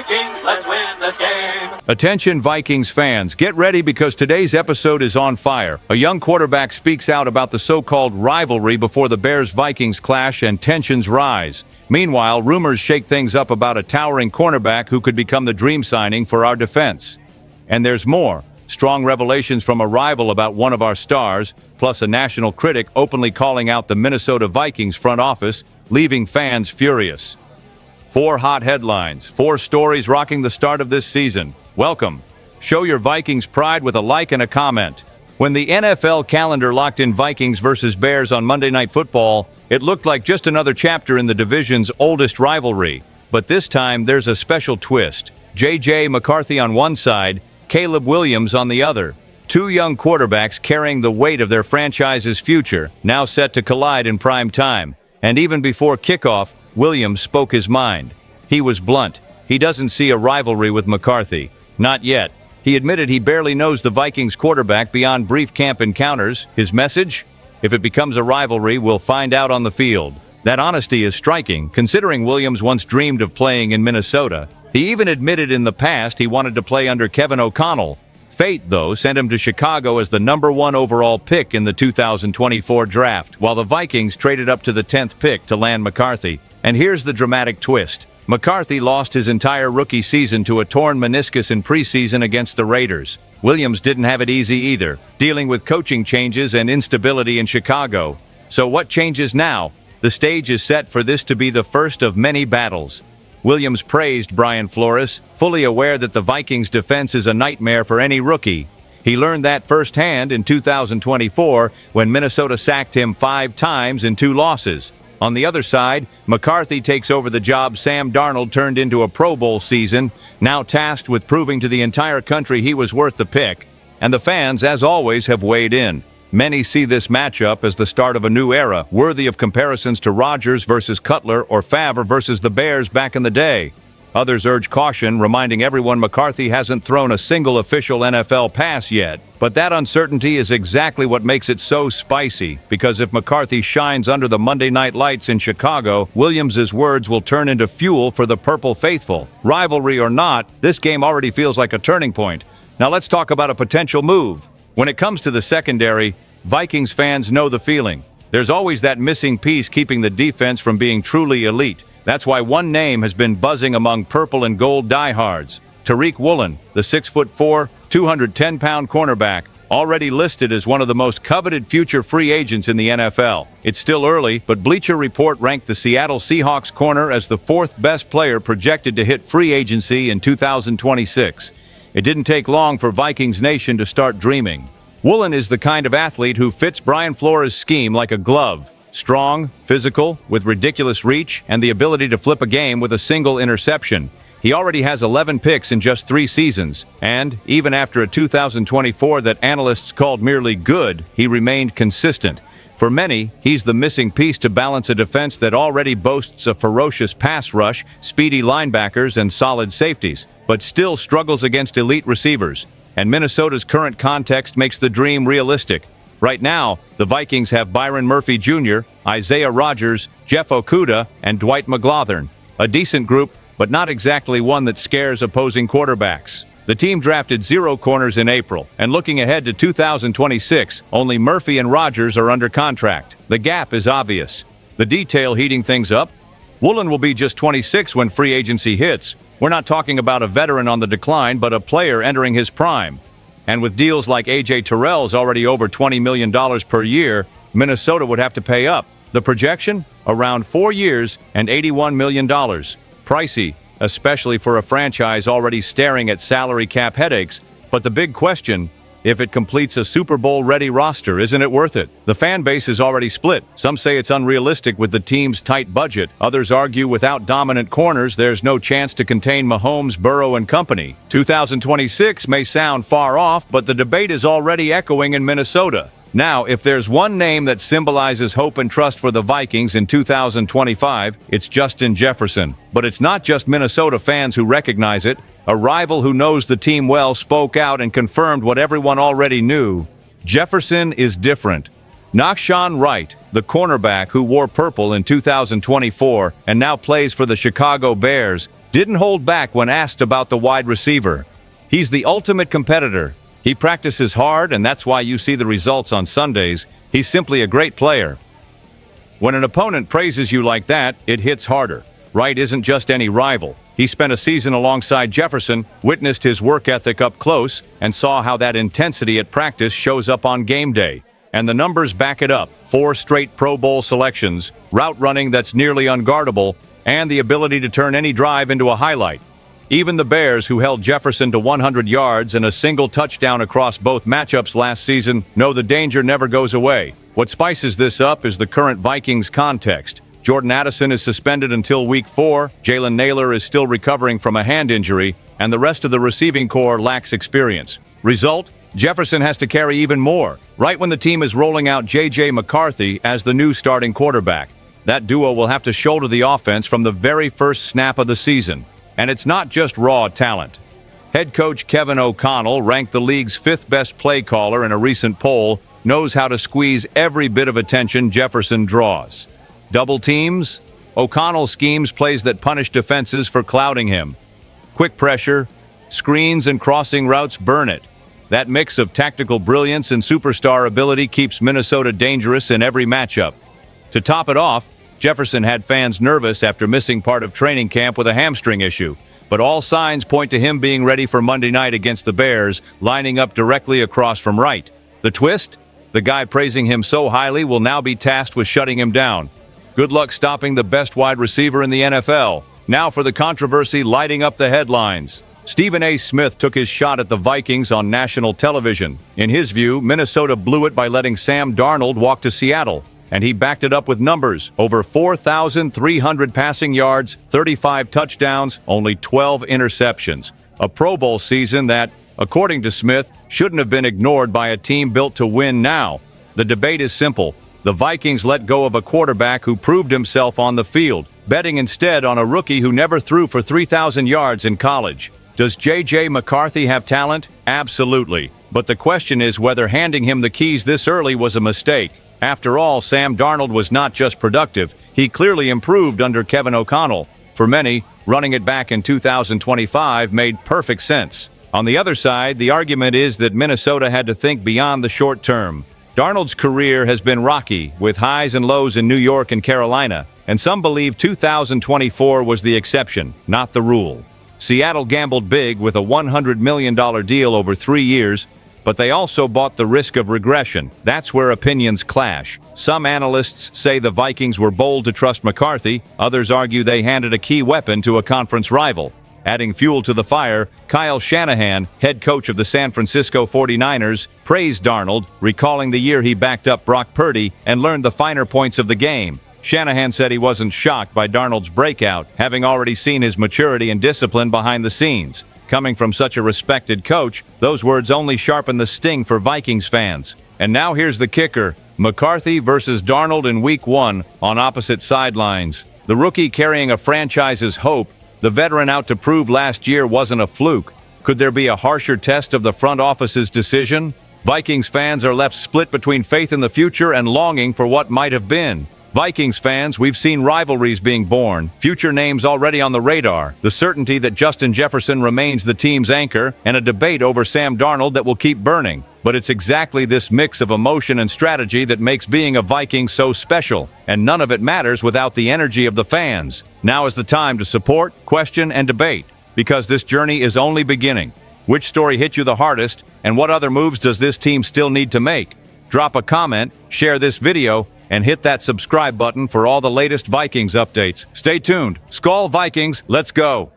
Vikings, let's win this game. Attention Vikings fans, get ready because today's episode is on fire. A young quarterback speaks out about the so-called rivalry before the Bears-Vikings clash and tensions rise. Meanwhile, rumors shake things up about a towering cornerback who could become the dream signing for our defense. And there's more. Strong revelations from a rival about one of our stars, plus a national critic openly calling out the Minnesota Vikings front office, leaving fans furious. 4 hot headlines, 4 stories rocking the start of this season. Welcome. Show your Vikings pride with a like and a comment. When the NFL calendar locked in Vikings versus Bears on Monday Night Football, it looked like just another chapter in the division's oldest rivalry. But this time, there's a special twist. J.J. McCarthy on one side, Caleb Williams on the other. 2 young quarterbacks carrying the weight of their franchise's future, now set to collide in prime time. And even before kickoff, Williams spoke his mind. He was blunt. He doesn't see a rivalry with McCarthy. Not yet. He admitted he barely knows the Vikings quarterback beyond brief camp encounters. His message? If it becomes a rivalry, we'll find out on the field. That honesty is striking, considering Williams once dreamed of playing in Minnesota. He even admitted in the past he wanted to play under Kevin O'Connell. Fate, though, sent him to Chicago as the #1 overall pick in the 2024 draft, while the Vikings traded up to the 10th pick to land McCarthy. And here's the dramatic twist. McCarthy lost his entire rookie season to a torn meniscus in preseason against the Raiders. Williams didn't have it easy either, dealing with coaching changes and instability in Chicago. So what changes now? The stage is set for this to be the first of many battles. Williams praised Brian Flores, fully aware that the Vikings' defense is a nightmare for any rookie. He learned that firsthand in 2024 when Minnesota sacked him 5 times in 2 losses. On the other side, McCarthy takes over the job Sam Darnold turned into a Pro Bowl season, now tasked with proving to the entire country he was worth the pick. And the fans, as always, have weighed in. Many see this matchup as the start of a new era, worthy of comparisons to Rodgers versus Cutler or Favre versus the Bears back in the day. Others urge caution, reminding everyone McCarthy hasn't thrown a single official NFL pass yet. But that uncertainty is exactly what makes it so spicy, because if McCarthy shines under the Monday night lights in Chicago, Williams' words will turn into fuel for the Purple faithful. Rivalry or not, this game already feels like a turning point. Now let's talk about a potential move. When it comes to the secondary, Vikings fans know the feeling. There's always that missing piece keeping the defense from being truly elite. That's why one name has been buzzing among purple and gold diehards. Tariq Woolen, the 6'4", 210-pound cornerback, already listed as one of the most coveted future free agents in the NFL. It's still early, but Bleacher Report ranked the Seattle Seahawks corner as the 4th best player projected to hit free agency in 2026. It didn't take long for Vikings Nation to start dreaming. Woolen is the kind of athlete who fits Brian Flores' scheme like a glove. Strong, physical, with ridiculous reach, and the ability to flip a game with a single interception. He already has 11 picks in just 3 seasons, and even after a 2024 that analysts called merely good, he remained consistent. For many, he's the missing piece to balance a defense that already boasts a ferocious pass rush, speedy linebackers, and solid safeties, but still struggles against elite receivers. And Minnesota's current context makes the dream realistic. Right now, the Vikings have Byron Murphy Jr., Isaiah Rodgers, Jeff Okudah, and Dwight McGlothern. A decent group, but not exactly one that scares opposing quarterbacks. The team drafted 0 corners in April, and looking ahead to 2026, only Murphy and Rodgers are under contract. The gap is obvious. The detail heating things up? Woolen will be just 26 when free agency hits. We're not talking about a veteran on the decline, but a player entering his prime. And with deals like A.J. Terrell's already over $20 million per year, Minnesota would have to pay up. The projection? Around 4 years and $81 million. Pricey, especially for a franchise already staring at salary cap headaches. But the big question, if it completes a Super Bowl-ready roster, isn't it worth it? The fan base is already split. Some say it's unrealistic with the team's tight budget. Others argue without dominant corners, there's no chance to contain Mahomes, Burrow, and company. 2026 may sound far off, but the debate is already echoing in Minnesota. Now, if there's one name that symbolizes hope and trust for the Vikings in 2025, it's Justin Jefferson. But it's not just Minnesota fans who recognize it. A rival who knows the team well spoke out and confirmed what everyone already knew. Jefferson is different. Nahshon Wright, the cornerback who wore purple in 2024 and now plays for the Chicago Bears, didn't hold back when asked about the wide receiver. He's the ultimate competitor. He practices hard, and that's why you see the results on Sundays. He's simply a great player. When an opponent praises you like that, it hits harder. Wright isn't just any rival. He spent a season alongside Jefferson, witnessed his work ethic up close, and saw how that intensity at practice shows up on game day. And the numbers back it up. 4 straight Pro Bowl selections, route running that's nearly unguardable, and the ability to turn any drive into a highlight. Even the Bears, who held Jefferson to 100 yards and a single touchdown across both matchups last season, know the danger never goes away. What spices this up is the current Vikings context. Jordan Addison is suspended until Week 4, Jalen Naylor is still recovering from a hand injury, and the rest of the receiving corps lacks experience. Result? Jefferson has to carry even more, right when the team is rolling out J.J. McCarthy as the new starting quarterback. That duo will have to shoulder the offense from the very first snap of the season. And it's not just raw talent. Head coach Kevin O'Connell, ranked the league's 5th best play caller in a recent poll, knows how to squeeze every bit of attention Jefferson draws. Double teams? O'Connell schemes plays that punish defenses for clouding him. Quick pressure, screens and crossing routes burn it. That mix of tactical brilliance and superstar ability keeps Minnesota dangerous in every matchup. To top it off, Jefferson had fans nervous after missing part of training camp with a hamstring issue, but all signs point to him being ready for Monday night against the Bears, lining up directly across from Wright. The twist? The guy praising him so highly will now be tasked with shutting him down. Good luck stopping the best wide receiver in the NFL. Now for the controversy lighting up the headlines. Stephen A. Smith took his shot at the Vikings on national television. In his view, Minnesota blew it by letting Sam Darnold walk to Seattle. And he backed it up with numbers. Over 4,300 passing yards, 35 touchdowns, only 12 interceptions. A Pro Bowl season that, according to Smith, shouldn't have been ignored by a team built to win now. The debate is simple. The Vikings let go of a quarterback who proved himself on the field, betting instead on a rookie who never threw for 3,000 yards in college. Does J.J. McCarthy have talent? Absolutely. But the question is whether handing him the keys this early was a mistake. After all, Sam Darnold was not just productive, he clearly improved under Kevin O'Connell. For many, running it back in 2025 made perfect sense. On the other side, the argument is that Minnesota had to think beyond the short term. Darnold's career has been rocky, with highs and lows in New York and Carolina, and some believe 2024 was the exception, not the rule. Seattle gambled big with a $100 million deal over 3 years, but they also bought the risk of regression. That's where opinions clash. Some analysts say the Vikings were bold to trust McCarthy, others argue they handed a key weapon to a conference rival. Adding fuel to the fire, Kyle Shanahan, head coach of the San Francisco 49ers, praised Darnold, recalling the year he backed up Brock Purdy and learned the finer points of the game. Shanahan said he wasn't shocked by Darnold's breakout, having already seen his maturity and discipline behind the scenes. Coming from such a respected coach, those words only sharpen the sting for Vikings fans. And now here's the kicker. McCarthy versus Darnold in Week 1 on opposite sidelines. The rookie carrying a franchise's hope, the veteran out to prove last year wasn't a fluke. Could there be a harsher test of the front office's decision? Vikings fans are left split between faith in the future and longing for what might have been. Vikings fans, we've seen rivalries being born, future names already on the radar, the certainty that Justin Jefferson remains the team's anchor, and a debate over Sam Darnold that will keep burning. But it's exactly this mix of emotion and strategy that makes being a Viking so special, and none of it matters without the energy of the fans. Now is the time to support, question, and debate, because this journey is only beginning. Which story hit you the hardest, and what other moves does this team still need to make? Drop a comment, share this video, and hit that subscribe button for all the latest Vikings updates. Stay tuned. SKOL Vikings, let's go!